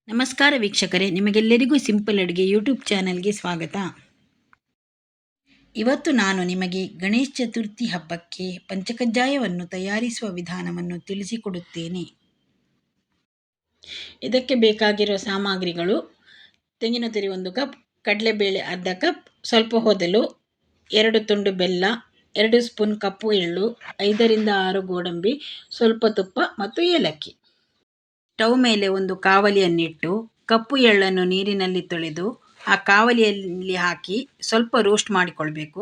ನಮಸ್ಕಾರ ವೀಕ್ಷಕರೇ, ನಿಮಗೆಲ್ಲರಿಗೂ ಸಿಂಪಲ್ ಅಡುಗೆ ಯೂಟ್ಯೂಬ್ ಚಾನಲ್ಗೆ ಸ್ವಾಗತ. ಇವತ್ತು ನಾನು ನಿಮಗೆ ಗಣೇಶ ಚತುರ್ಥಿ ಹಬ್ಬಕ್ಕೆ ಪಂಚಕಜ್ಜಾಯವನ್ನು ತಯಾರಿಸುವ ವಿಧಾನವನ್ನು ತಿಳಿಸಿಕೊಡುತ್ತೇನೆ. ಇದಕ್ಕೆ ಬೇಕಾಗಿರುವ ಸಾಮಗ್ರಿಗಳು: ತೆಂಗಿನ ತುರಿ 1 ಕಪ್, ಕಡಲೆಬೇಳೆ ಅರ್ಧ ಕಪ್, ಸ್ವಲ್ಪ ಹೊದಲು, 2 ತುಂಡು ಬೆಲ್ಲ, 2 ಸ್ಪೂನ್ ಕಪ್ಪು ಎಳ್ಳು, 5 ರಿಂದ 6 ಗೋಡಂಬಿ, ಸ್ವಲ್ಪ ತುಪ್ಪ ಮತ್ತು ಏಲಕ್ಕಿ. ಸ್ಟವ್ ಮೇಲೆ ಒಂದು ಕಾವಲಿಯನ್ನಿಟ್ಟು ಕಪ್ಪು ಎಳ್ಳನ್ನು ನೀರಿನಲ್ಲಿ ತೊಳೆದು ಆ ಕಾವಲಿಯಲ್ಲಿ ಹಾಕಿ ಸ್ವಲ್ಪ ರೋಸ್ಟ್ ಮಾಡಿಕೊಳ್ಬೇಕು.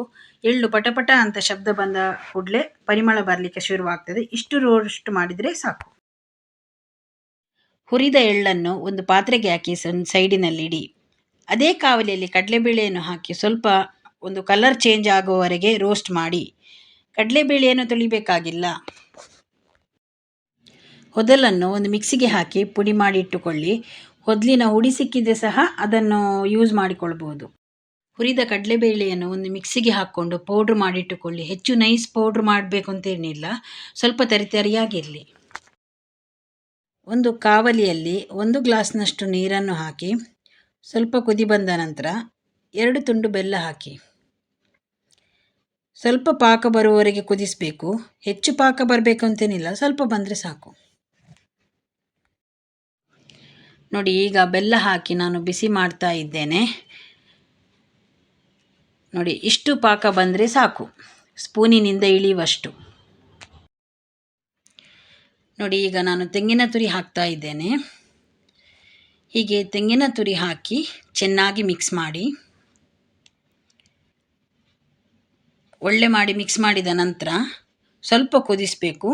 ಎಳ್ಳು ಪಟಪಟ ಅಂತ ಶಬ್ದ ಬಂದ ಕೂಡಲೇ ಪರಿಮಳ ಬರಲಿಕ್ಕೆ ಶುರುವಾಗ್ತದೆ. ಇಷ್ಟು ರೋಸ್ಟ್ ಮಾಡಿದರೆ ಸಾಕು. ಹುರಿದ ಎಳ್ಳನ್ನು ಒಂದು ಪಾತ್ರೆಗೆ ಹಾಕಿ ಸೈಡಿನಲ್ಲಿಡಿ. ಅದೇ ಕಾವಲಿಯಲ್ಲಿ ಕಡಲೆಬೇಳೆಯನ್ನು ಹಾಕಿ ಸ್ವಲ್ಪ ಒಂದು ಕಲರ್ ಚೇಂಜ್ ಆಗುವವರೆಗೆ ರೋಸ್ಟ್ ಮಾಡಿ. ಕಡಲೆಬೇಳೆಯನ್ನು ತೊಳಿಬೇಕಾಗಿಲ್ಲ. ಹೊದಲನ್ನು ಒಂದು ಮಿಕ್ಸಿಗೆ ಹಾಕಿ ಪುಡಿ ಮಾಡಿ ಇಟ್ಟುಕೊಳ್ಳಿ. ಹೊದಲಿನ ಹುಡಿ ಸಿಕ್ಕಿದ್ರೆ ಸಹ ಅದನ್ನು ಯೂಸ್ ಮಾಡಿಕೊಳ್ಬೋದು. ಹುರಿದ ಕಡಲೆಬೇಳೆಯನ್ನು ಒಂದು ಮಿಕ್ಸಿಗೆ ಹಾಕ್ಕೊಂಡು ಪೌಡ್ರ್ ಮಾಡಿಟ್ಟುಕೊಳ್ಳಿ. ಹೆಚ್ಚು ನೈಸ್ ಪೌಡ್ರ್ ಮಾಡಬೇಕು ಅಂತೇನಿಲ್ಲ, ಸ್ವಲ್ಪ ತರಿತರಿಯಾಗಿರಲಿ. ಒಂದು ಕಾವಲಿಯಲ್ಲಿ 1 ಗ್ಲಾಸ್ನಷ್ಟು ನೀರನ್ನು ಹಾಕಿ ಸ್ವಲ್ಪ ಕುದಿ ಬಂದ ನಂತರ 2 ತುಂಡು ಬೆಲ್ಲ ಹಾಕಿ ಸ್ವಲ್ಪ ಪಾಕ ಬರುವವರೆಗೆ ಕುದಿಸಬೇಕು. ಹೆಚ್ಚು ಪಾಕ ಬರಬೇಕು ಅಂತೇನಿಲ್ಲ, ಸ್ವಲ್ಪ ಬಂದರೆ ಸಾಕು. ನೋಡಿ, ಈಗ ಬೆಲ್ಲ ಹಾಕಿ ನಾನು ಬಿಸಿ ಮಾಡ್ತಾ ಇದ್ದೇನೆ. ನೋಡಿ, ಇಷ್ಟು ಪಾಕ ಬಂದರೆ ಸಾಕು, ಸ್ಪೂನಿನಿಂದ ಇಳಿಯುವಷ್ಟು. ನೋಡಿ, ಈಗ ನಾನು ತೆಂಗಿನ ತುರಿ ಹಾಕ್ತಾ ಇದ್ದೇನೆ. ಹೀಗೆ ತೆಂಗಿನ ತುರಿ ಹಾಕಿ ಚೆನ್ನಾಗಿ ಮಿಕ್ಸ್ ಮಾಡಿ. ಒಳ್ಳೆ ಮಾಡಿ ಮಿಕ್ಸ್ ಮಾಡಿದ ನಂತರ ಸ್ವಲ್ಪ ಕುದಿಸಬೇಕು.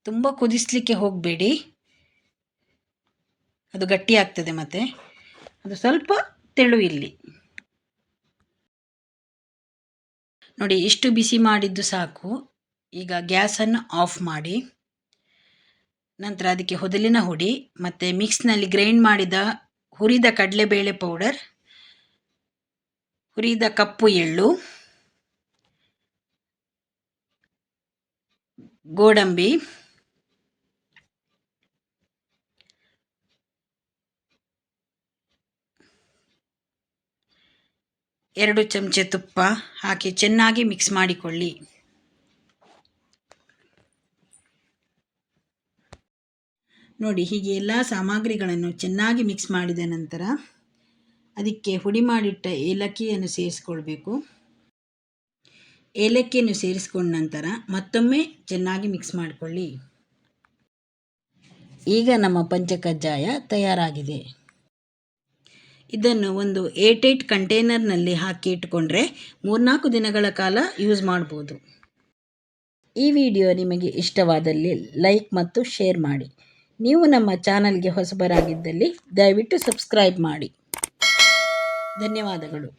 ತುಂಬ ಕುದಿಸಲಿಕ್ಕೆ ಹೋಗಬೇಡಿ, ಅದು ಗಟ್ಟಿ ಆಗ್ತದೆ. ಮತ್ತು ಅದು ಸ್ವಲ್ಪ ತೆಳು ಇಲ್ಲಿ. ನೋಡಿ, ಇಷ್ಟು ಬಿಸಿ ಮಾಡಿದ್ದು ಸಾಕು. ಈಗ ಗ್ಯಾಸನ್ನು ಆಫ್ ಮಾಡಿ ನಂತರ ಅದಕ್ಕೆ ಹೊದಲಿನ ಹುಡಿ ಮತ್ತು ಮಿಕ್ಸ್ನಲ್ಲಿ ಗ್ರೈಂಡ್ ಮಾಡಿದ ಹುರಿದ ಕಡಲೆಬೇಳೆ ಪೌಡರ್, ಹುರಿದ ಕಪ್ಪು ಎಳ್ಳು, ಗೋಡಂಬಿ, ಎರಡು ಚಮಚೆ ತುಪ್ಪ ಹಾಕಿ ಚೆನ್ನಾಗಿ ಮಿಕ್ಸ್ ಮಾಡಿಕೊಳ್ಳಿ. ನೋಡಿ, ಹೀಗೆ ಎಲ್ಲ ಸಾಮಗ್ರಿಗಳನ್ನು ಚೆನ್ನಾಗಿ ಮಿಕ್ಸ್ ಮಾಡಿದ ನಂತರ ಅದಕ್ಕೆ ಹುಡಿ ಮಾಡಿಟ್ಟ ಏಲಕ್ಕಿಯನ್ನು ಸೇರಿಸ್ಕೊಳ್ಬೇಕು. ಏಲಕ್ಕಿಯನ್ನು ಸೇರಿಸ್ಕೊಂಡ ನಂತರ ಮತ್ತೊಮ್ಮೆ ಚೆನ್ನಾಗಿ ಮಿಕ್ಸ್ ಮಾಡಿಕೊಳ್ಳಿ. ಈಗ ನಮ್ಮ ಪಂಚಕಜ್ಜಾಯ ತಯಾರಾಗಿದೆ. ಇದನ್ನು ಒಂದು ಏರ್ಟೈಟ್ ಕಂಟೈನರ್ನಲ್ಲಿ ಹಾಕಿ ಇಟ್ಟುಕೊಂಡ್ರೆ 3-4 ದಿನಗಳ ಕಾಲ ಯೂಸ್ ಮಾಡ್ಬೋದು. ಈ ವಿಡಿಯೋ ನಿಮಗೆ ಇಷ್ಟವಾದಲ್ಲಿ ಲೈಕ್ ಮತ್ತು ಶೇರ್ ಮಾಡಿ. ನೀವು ನಮ್ಮ ಚಾನಲ್ಗೆ ಹೊಸಬರಾಗಿದ್ದಲ್ಲಿ ದಯವಿಟ್ಟು ಸಬ್ಸ್ಕ್ರೈಬ್ ಮಾಡಿ. ಧನ್ಯವಾದಗಳು.